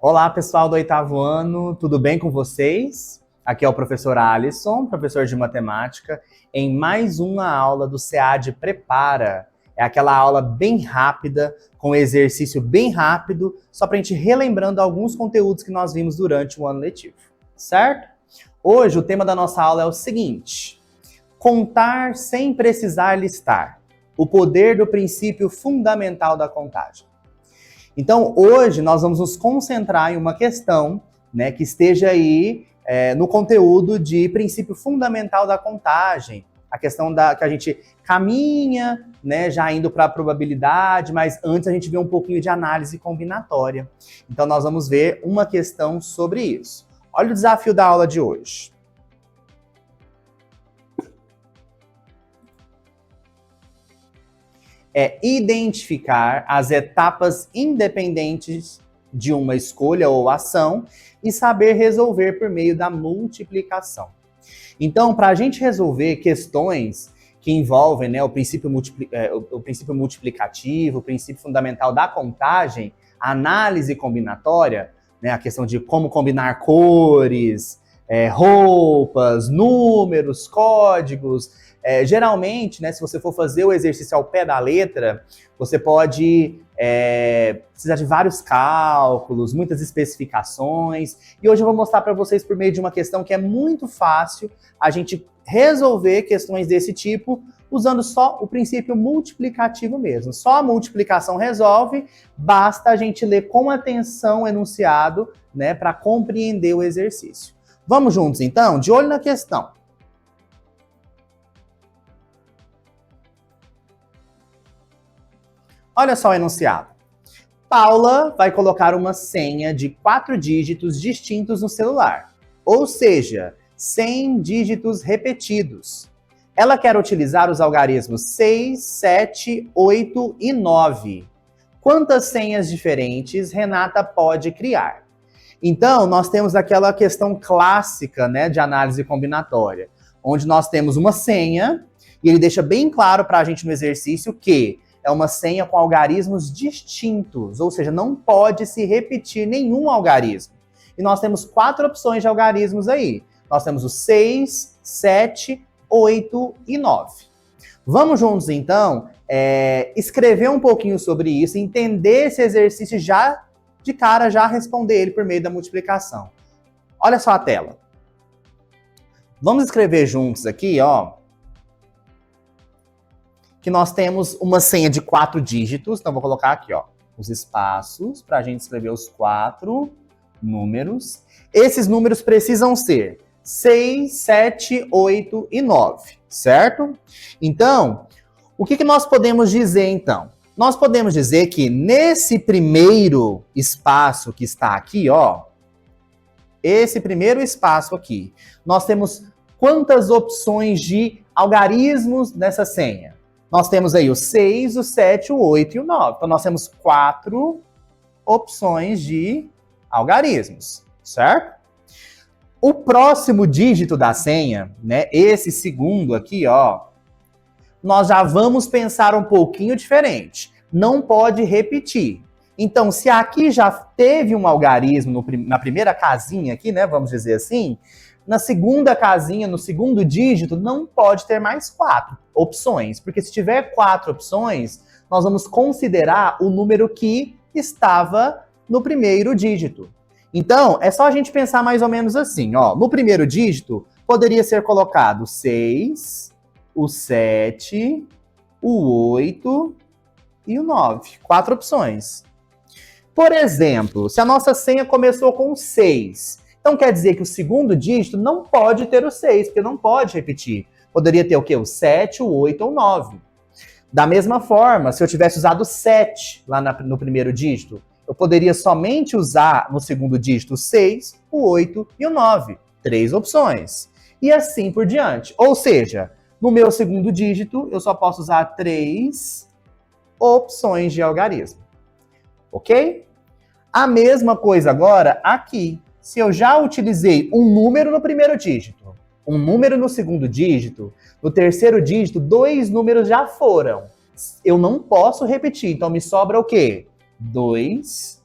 Olá, pessoal do oitavo ano, tudo bem com vocês? Aqui é o professor Alisson, professor de matemática, em mais uma aula do SEAD Prepara. É aquela aula bem rápida, com exercício bem rápido, só para a gente relembrando alguns conteúdos que nós vimos durante o ano letivo, certo? Hoje o tema da nossa aula é o seguinte: contar sem precisar listar. O poder do princípio fundamental da contagem. Então, hoje nós vamos nos concentrar em uma questão, né, que esteja aí no conteúdo de princípio fundamental da contagem, a questão que a gente caminha, né, já indo para a probabilidade, mas antes a gente vê um pouquinho de análise combinatória. Então, nós vamos ver uma questão sobre isso. Olha o desafio da aula de hoje. É identificar as etapas independentes de uma escolha ou ação e saber resolver por meio da multiplicação. Então, para a gente resolver questões que envolvem, né, o princípio multiplicativo, o princípio fundamental da contagem, a análise combinatória, né, a questão de como combinar cores, roupas, números, códigos. Geralmente, né, se você for fazer o exercício ao pé da letra, você pode precisar de vários cálculos, muitas especificações. E hoje eu vou mostrar para vocês por meio de uma questão que é muito fácil a gente resolver questões desse tipo usando só o princípio multiplicativo mesmo. Só a multiplicação resolve, basta a gente ler com atenção o enunciado, né, para compreender o exercício. Vamos juntos então? De olho na questão. Olha só o enunciado. Paula vai colocar uma senha de 4 dígitos distintos no celular, ou seja, 100 dígitos repetidos. Ela quer utilizar os algarismos 6, 7, 8 e 9. Quantas senhas diferentes Renata pode criar? Então, nós temos aquela questão clássica, né, de análise combinatória, onde nós temos uma senha, e ele deixa bem claro para a gente no exercício que é uma senha com algarismos distintos, ou seja, não pode se repetir nenhum algarismo. E nós temos 4 opções de algarismos aí. Nós temos o 6, 7, 8 e 9. Vamos juntos, então, escrever um pouquinho sobre isso, entender esse exercício já de cara, já responder ele por meio da multiplicação. Olha só a tela. Vamos escrever juntos aqui, ó, que nós temos uma senha de 4 dígitos. Então, vou colocar aqui, ó, os espaços para a gente escrever os 4 números. Esses números precisam ser 6, 7, 8 e 9, certo? Então, o que nós podemos dizer, então? Nós podemos dizer que nesse primeiro espaço que está aqui, ó, esse primeiro espaço aqui, nós temos quantas opções de algarismos nessa senha? Nós temos aí o 6, o 7, o 8 e o 9. Então, nós temos 4 opções de algarismos, certo? O próximo dígito da senha, né, esse segundo aqui, ó, nós já vamos pensar um pouquinho diferente. Não pode repetir. Então, se aqui já teve um algarismo na primeira casinha aqui, né, vamos dizer assim, na segunda casinha, no segundo dígito, não pode ter mais 4 opções, porque se tiver 4 opções, nós vamos considerar o número que estava no primeiro dígito. Então, é só a gente pensar mais ou menos assim, ó. No primeiro dígito, poderia ser colocado 6, o 7, o 8 e o 9. 4 opções. Por exemplo, se a nossa senha começou com 6, então quer dizer que o segundo dígito não pode ter o 6, porque não pode repetir. Poderia ter o quê? O 7, o 8 ou o 9. Da mesma forma, se eu tivesse usado o 7 lá no primeiro dígito, eu poderia somente usar no segundo dígito o 6, o 8 e o 9. 3 opções. E assim por diante. Ou seja, no meu segundo dígito, eu só posso usar 3 opções de algarismo. Ok? A mesma coisa agora aqui. Se eu já utilizei um número no primeiro dígito, um número no segundo dígito, no terceiro dígito, 2 números já foram. Eu não posso repetir, então me sobra o quê? 2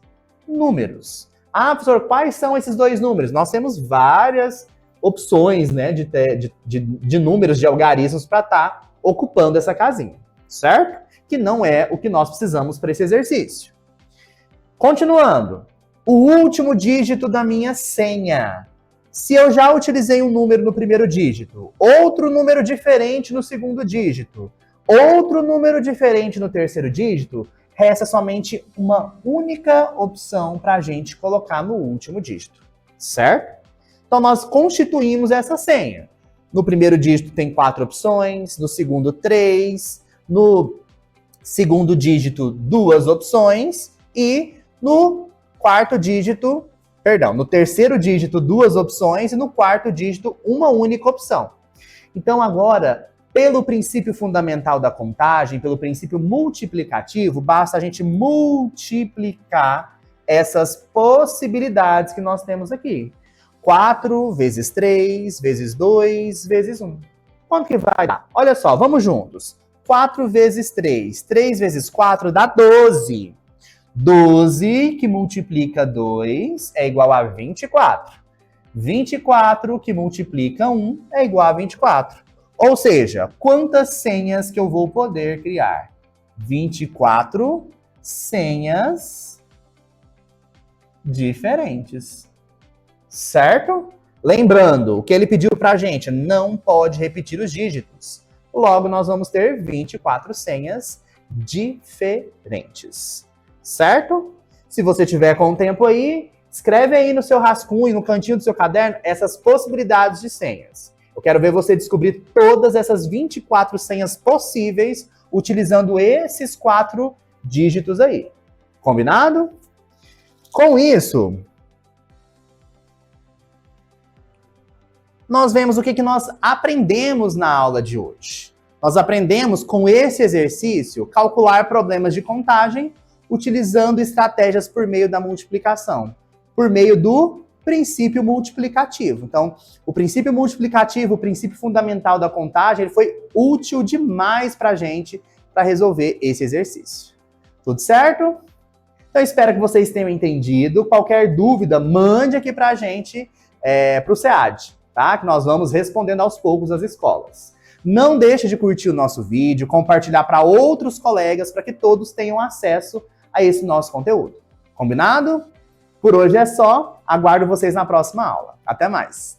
números. Ah, professor, quais são esses dois números? Nós temos várias opções, né, de números, de algarismos para estar ocupando essa casinha, certo? Que não é o que nós precisamos para esse exercício. Continuando, o último dígito da minha senha. Se eu já utilizei um número no primeiro dígito, outro número diferente no segundo dígito, outro número diferente no terceiro dígito, resta somente uma única opção para a gente colocar no último dígito, certo? Então, nós constituímos essa senha. No primeiro dígito tem 4 opções, no segundo 3, no segundo dígito 2 opções e no terceiro dígito 2 opções e no quarto dígito uma única opção. Então, agora, pelo princípio fundamental da contagem, pelo princípio multiplicativo, basta a gente multiplicar essas possibilidades que nós temos aqui. 4 vezes 3, vezes 2, vezes 1. Quanto que vai dar? Olha só, vamos juntos. 4 vezes 3. 3 vezes 4 dá 12. 12 que multiplica 2 é igual a 24. 24 que multiplica 1 é igual a 24. Ou seja, quantas senhas que eu vou poder criar? 24 senhas diferentes. Certo? Lembrando, o que ele pediu pra gente, não pode repetir os dígitos. Logo, nós vamos ter 24 senhas diferentes. Certo? Se você tiver com o tempo aí, escreve aí no seu rascunho, no cantinho do seu caderno, essas possibilidades de senhas. Eu quero ver você descobrir todas essas 24 senhas possíveis utilizando esses 4 dígitos aí. Combinado? Com isso, nós vemos o que nós aprendemos na aula de hoje. Nós aprendemos com esse exercício calcular problemas de contagem utilizando estratégias por meio da multiplicação, por meio do princípio multiplicativo. Então, o princípio multiplicativo, o princípio fundamental da contagem, ele foi útil demais para a gente para resolver esse exercício. Tudo certo? Então, espero que vocês tenham entendido. Qualquer dúvida, mande aqui para a gente, para o SEAD, tá? Que nós vamos respondendo aos poucos as escolas. Não deixe de curtir o nosso vídeo, compartilhar para outros colegas, para que todos tenham acesso a esse nosso conteúdo. Combinado? Por hoje é só. Aguardo vocês na próxima aula. Até mais!